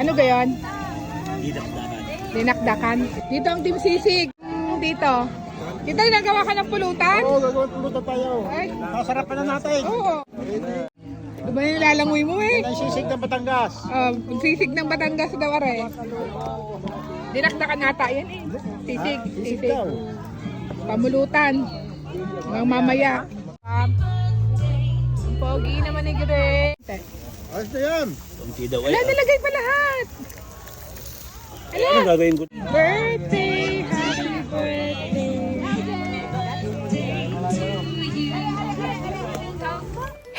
Ano gayon? Dinakdakan. Dinakdakan. Dito ang Team Sisig. Dito. Dito nagawa ka ng pulutan? Oo, gagawin pulutan tayo. Ay. Sasarapan na natin. Oo. Diba yung nilalangoy mo eh? Yan ang sisig ng Batangas. Sisig ng Batangas daw are. Dinakdakan nata yan eh. Sisig. Sisig Sisig. daw. Pamulutan. Hanggang mamaya. Ang pogi naman ni Gre. Ayos na yan. Kunti daw Wala, nilagay pa lahat. Ano gagawin ko? Birthday, happy birthday.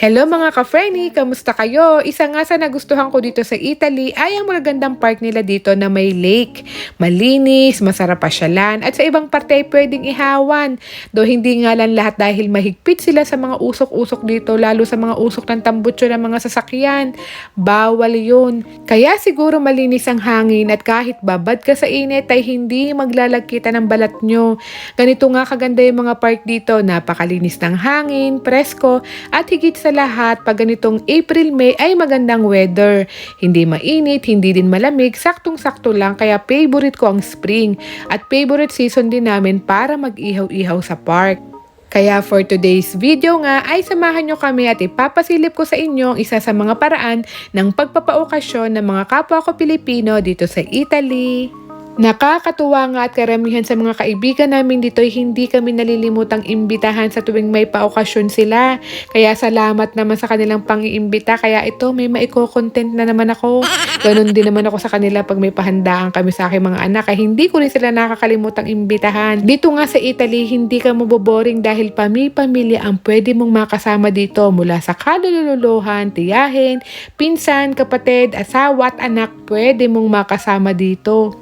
Hello mga ka-Frenny! Kamusta kayo? Isa nga sa nagustuhan ko dito sa Italy ay ang magagandang park nila dito na may lake. Malinis, masarap pasyalan, at sa ibang parte ay pwedeng ihawan. Do hindi nga lang lahat dahil mahigpit sila sa mga usok-usok dito, lalo sa mga usok ng tambutso ng mga sasakyan. Bawal yun. Kaya siguro malinis ang hangin at kahit babad ka sa init ay hindi maglalagkita ng balat nyo. Ganito nga kaganda yung mga park dito, napakalinis ng hangin, presko, at higit sa lahat, pag ganitong April-May ay magandang weather. Hindi mainit, hindi din malamig, saktong-sakto lang, kaya favorite ko ang spring. At favorite season din namin para mag-ihaw-ihaw sa park. Kaya for today's video nga ay samahan nyo kami at ipapasilip ko sa inyo ang isa sa mga paraan ng pagpapaokasyon ng mga kapwa ko Pilipino dito sa Italy. Nakakatuwa nga at karamihan sa mga kaibigan namin dito ay hindi kami nalilimutang imbitahan sa tuwing may paokasyon sila. Kaya salamat naman sa kanilang pang-iimbita. Kaya ito, may maiko-content na naman ako. Ganon din naman ako sa kanila pag may pahandaan kami sa aking mga anak. Kaya hindi ko rin sila nakakalimutang imbitahan. Dito nga sa Italy, hindi ka maboboring dahil pamilya ang pwede mong makasama dito mula sa kalululuhan, tiyahin, pinsan, kapatid, asawa at anak, pwede mong makasama dito.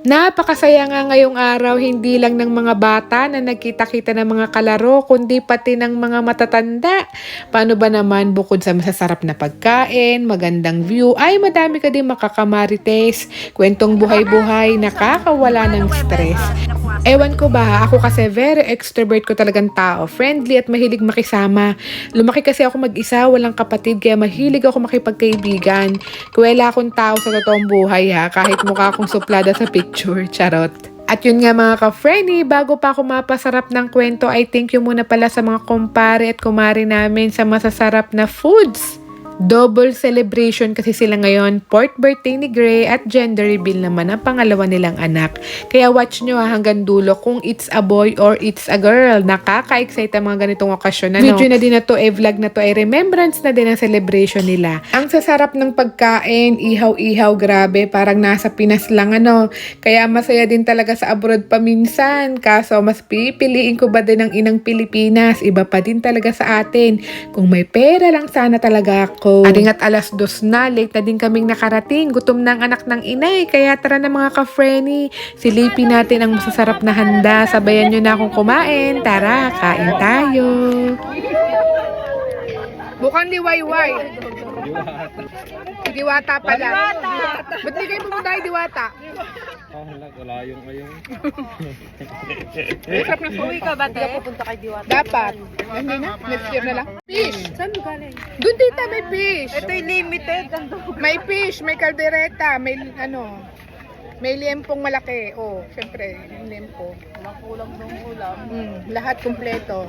Napakasaya nga ngayong araw, hindi lang ng mga bata na nagkita-kita ng mga kalaro, kundi pati ng mga matatanda. Paano ba naman bukod sa masasarap na pagkain, magandang view, ay madami ka din makakamarites, kwentong buhay-buhay, nakakawala ng stress. Ewan ko ba, ako kasi very extrovert ko talagang tao, friendly at mahilig makisama. Lumaki kasi ako mag-isa, walang kapatid, kaya mahilig ako makipagkaibigan. Kuwela akong tao sa totoong buhay ha, kahit mukha akong suplada sa picture, charot. At yun nga mga ka-Frenny, bago pa ako mapasarap ng kwento ay thank you muna pala sa mga kumpare at kumari namin sa masasarap na foods. Double celebration kasi sila ngayon, 4th birthday ni Gray at gender reveal naman ang pangalawa nilang anak. Kaya watch nyo hanggang dulo kung it's a boy or it's a girl. Nakaka-excite ang mga ganitong okasyon. Video na din na to, vlog na to, ay remembrance na din ang celebration nila. Ang sasarap ng pagkain, ihaw-ihaw, grabe, parang nasa Pinas lang ano. Kaya masaya din talaga sa abroad paminsan. Kaso mas pipiliin ko ba din ang inang Pilipinas? Iba pa din talaga sa atin. Kung may pera lang sana talaga ako. Aring at 2:00 na, late na din kaming nakarating. Gutom na ang anak ng inay. Kaya tara na mga ka-Frenny, silipin natin ang masasarap na handa. Sabayan nyo na akong kumain. Tara, kain tayo. Mukhang liwayway. Diwata pala. Ba't di kayo pumunta kay Diwata? Wala yung ngayon. Sarap na Uwi ka ba, te? Pupunta kay Diwata. dapat. Hindi na, next year na lang. Fish! Saan mo galing? Doon tita, may fish. Ito yung limited. May fish, may kaldereta, may may liempong malaki. Oh, syempre, yung liempo. Walang kulang ng ulam. Lahat kumpleto.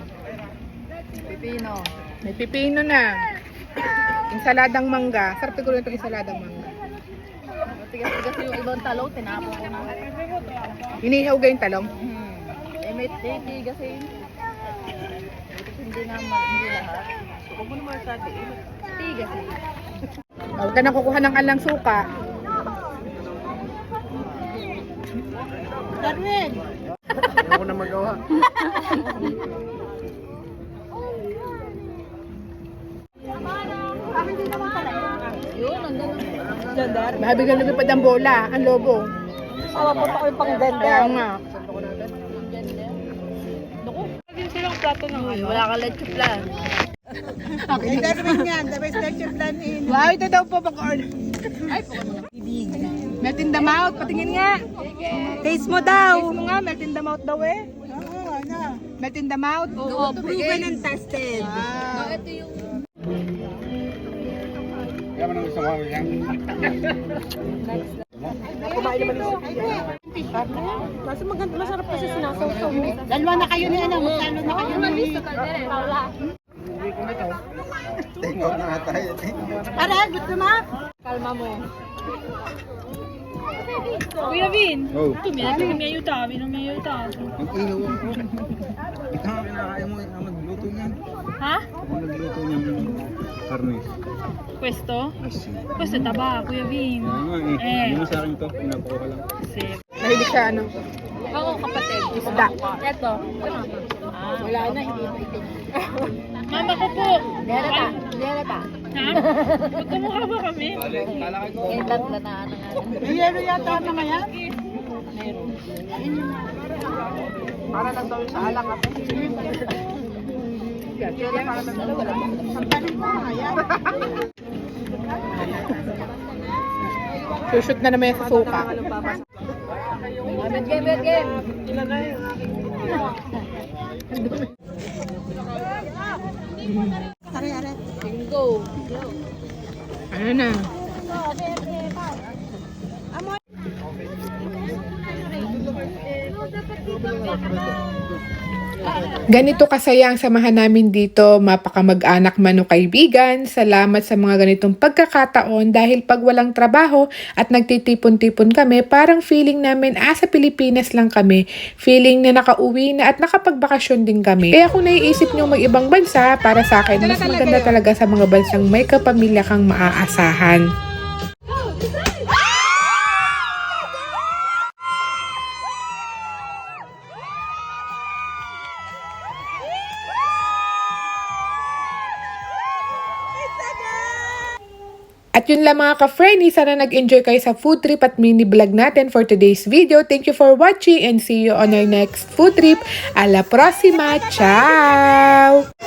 Pipino. May pipino na. Insaladang mangga. Sarap siguro itong insaladang mangga. Tigas-tigas yung ibang talong, tinapon ko na. Inihaw ga yung talong. Eh, may tigas eh. Hindi lahat. So, kung mo naman sabi, tigas eh. Huwag ka na kukuha ng alang suka. Darwin! Hindi ko na magawa. Yun, nandun. Gandar. Mahabigan lumipad ang bola, ang lobo. Awa po ako yung pang Kaya gandar. nga. Naku. Lagyan silang plato ng ano. Wala ka leche plan. Okay. Darwin yan, the best lecture plan in. Wow, ito daw po pag-order. Ay, melt in the mouth, patingin nga. Taste mo daw. Taste mo nga, melt in the mouth daw eh. Oo, ano? Melt in the mouth. Oo, proven and tested. Wow. Ito yung... Kaya nang gusto ko yan. Kasi maganda, masarap kasi sinasawsaw. Dalawa na kayo na magkano na kayo Take out na tayo. Para, gusto mo? Kalma mo. Kuya Vin, Oh. tumiyayuta, minumiyayuta. Ang ilaw ako. Ito nga kinakain mo. Nagluto niyan. Ha? Nagluto niyan. Karne. Pwesto? Asi. Pwesto taba, Kuya Vin. Kaya nga eh. Hindi mo sa akin to. Pinapo ka lang. Sip. Nahilig siya ano? Ako kapatid. Isda. Eto. Wala na, hindi pa ito. Mama ko po. Derata. Derata. Ha? Magkamukha ba kami? May yelo yata na nga yan? Para lang daw sa alak at Sushoot na naman yung sa suka. Are. Go. Ano na? Ganito kasaya ang samahan namin dito, mapakamag-anak man o kaibigan. Salamat sa mga ganitong pagkakataon dahil pag walang trabaho at nagtitipon-tipon kami, parang feeling namin sa Pilipinas lang kami. Feeling na nakauwi na at nakapagbakasyon din kami. Kaya kung naiisip nyo mag-ibang bansa, para sa akin, mas maganda talaga sa mga bansang may kapamilya kang maaasahan. At yun lang mga ka-friendly, sana nag-enjoy kayo sa food trip at mini vlog natin for today's video. Thank you for watching and see you on our next food trip. A la próxima! Ciao!